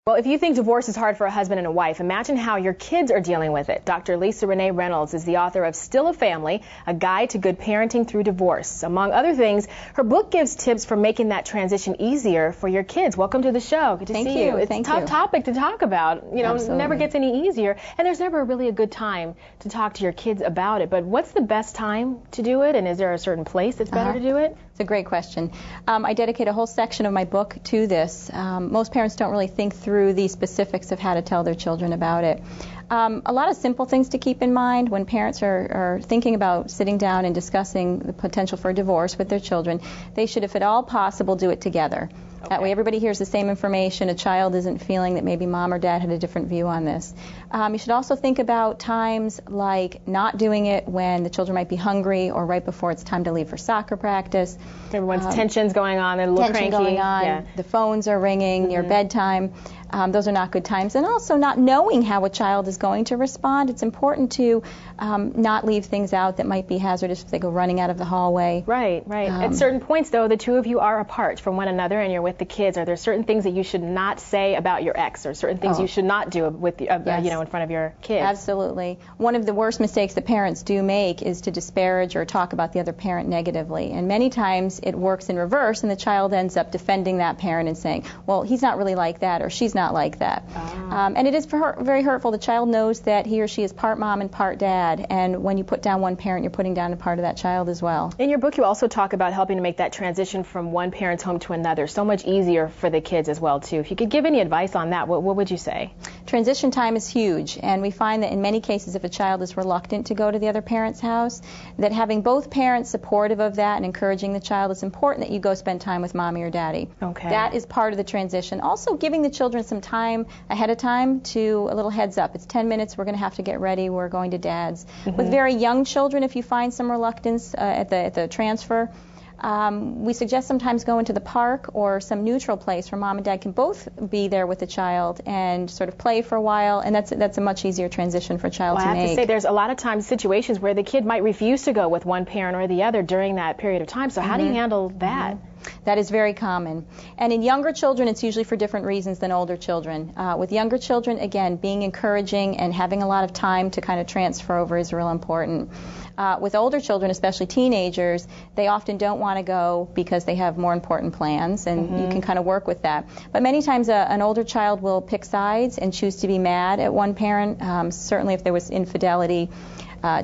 Well, if you think divorce is hard for a husband and a wife, imagine how your kids are dealing with it. Dr. Lisa Renee Reynolds is the author of Still a Family, A Guide to Good Parenting Through Divorce. Among other things, her book gives tips for making that transition easier for your kids. Welcome to the show. Good to see you. It's a tough topic to talk about. You know, it never gets any easier, and there's never really a good time to talk to your kids about it. But what's the best time to do it, and is there a certain place that's better to do it? It's a great question. I dedicate a whole section of my book to this. Most parents don't really think through the specifics of how to tell their children about it. A lot of simple things to keep in mind when parents are thinking about sitting down and discussing the potential for a divorce with their children. They should, if at all possible, do it together. Okay. That way everybody hears the same information. A child isn't feeling that maybe mom or dad had a different view on this. You should also think about times like not doing it when the children might be hungry or right before it's time to leave for soccer practice. Everyone's tension's going on, they're a little cranky. Going on, the phones are ringing, near bedtime. Those are not good times. And also not knowing how a child is going to respond. It's important to not leave things out that might be hazardous if they go running out of the hallway. Right. At certain points, though, the two of you are apart from one another and you're with the kids. Are there certain things that you should not say about your ex, or certain things you should not do with in front of your kids? Absolutely. One of the worst mistakes that parents do make is to disparage or talk about the other parent negatively. And many times it works in reverse, and the child ends up defending that parent and saying, well, he's not really like that, or she's not like that. And it is very hurtful. The child knows that he or she is part mom and part dad, and when you put down one parent, you're putting down a part of that child as well. In your book, you also talk about helping to make that transition from one parent's home to another so much easier for the kids as well, too. If you could give any advice on that, what would you say? Transition time is huge, and we find that in many cases, if a child is reluctant to go to the other parent's house, that having both parents supportive of that and encouraging the child, it's important that you go spend time with mommy or daddy. Okay. That is part of the transition. Also giving the children some time ahead of time to a little heads up. It's 10 minutes, we're going to have to get ready, we're going to dad's. With very young children, if you find some reluctance at the transfer, we suggest sometimes going to the park or some neutral place where mom and dad can both be there with the child and sort of play for a while, and that's a much easier transition for a child to make. I have to say, there's a lot of times situations where the kid might refuse to go with one parent or the other during that period of time. So how do you handle that? That is very common. And in younger children, it's usually for different reasons than older children. With younger children, again, being encouraging and having a lot of time to kind of transfer over is real important. With older children, especially teenagers, they often don't want to go because they have more important plans, and you can kind of work with that. But many times an older child will pick sides and choose to be mad at one parent. Certainly if there was infidelity,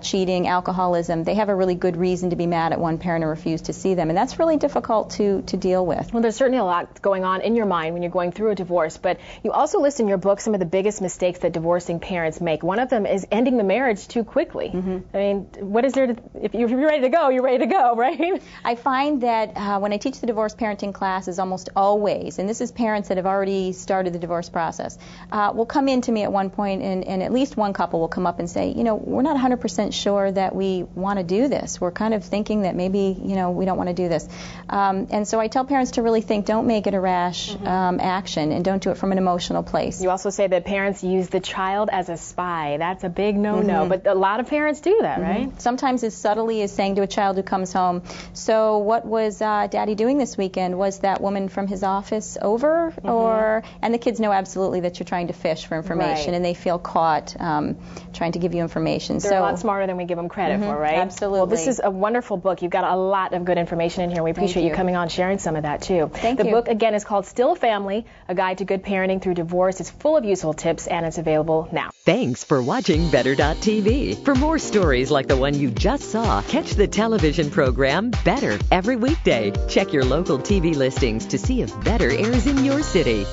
cheating, alcoholism, they have a really good reason to be mad at one parent and refuse to see them. And that's really difficult to deal with. Well, there's certainly a lot going on in your mind when you're going through a divorce, but you also list in your book some of the biggest mistakes that divorcing parents make. One of them is ending the marriage too quickly. I mean, what is there to, if you're ready to go, you're ready to go, right? I find that when I teach the divorce parenting classes, almost always, and this is parents that have already started the divorce process, will come in to me at one point, and at least one couple will come up and say, you know, we're not 100% sure that we want to do this. We're kind of thinking that maybe, you know, we don't want to do this. And so I tell parents to really think, don't make it a rash action, and don't do it from an emotional place. You also say that parents use the child as a spy. That's a big no-no, but a lot of parents do that, right? Sometimes as subtly as saying to a child who comes home, so what was Daddy doing this weekend? Was that woman from his office over? And the kids know absolutely that you're trying to fish for information, and they feel caught trying to give you information. They're a lot smarter than we give them credit for, right? Absolutely. Well, this is a wonderful book. You've got a lot of good information in here. We appreciate you coming on, sharing some of that, too. Thank you. The book, again, is called Still a Family, A Guide to Good Parenting Through Divorce. It's full of useful tips, and it's available now. Thanks for watching Better.tv. For more stories like the one you just saw, catch the television program Better every weekday. Check your local TV listings to see if Better airs in your city.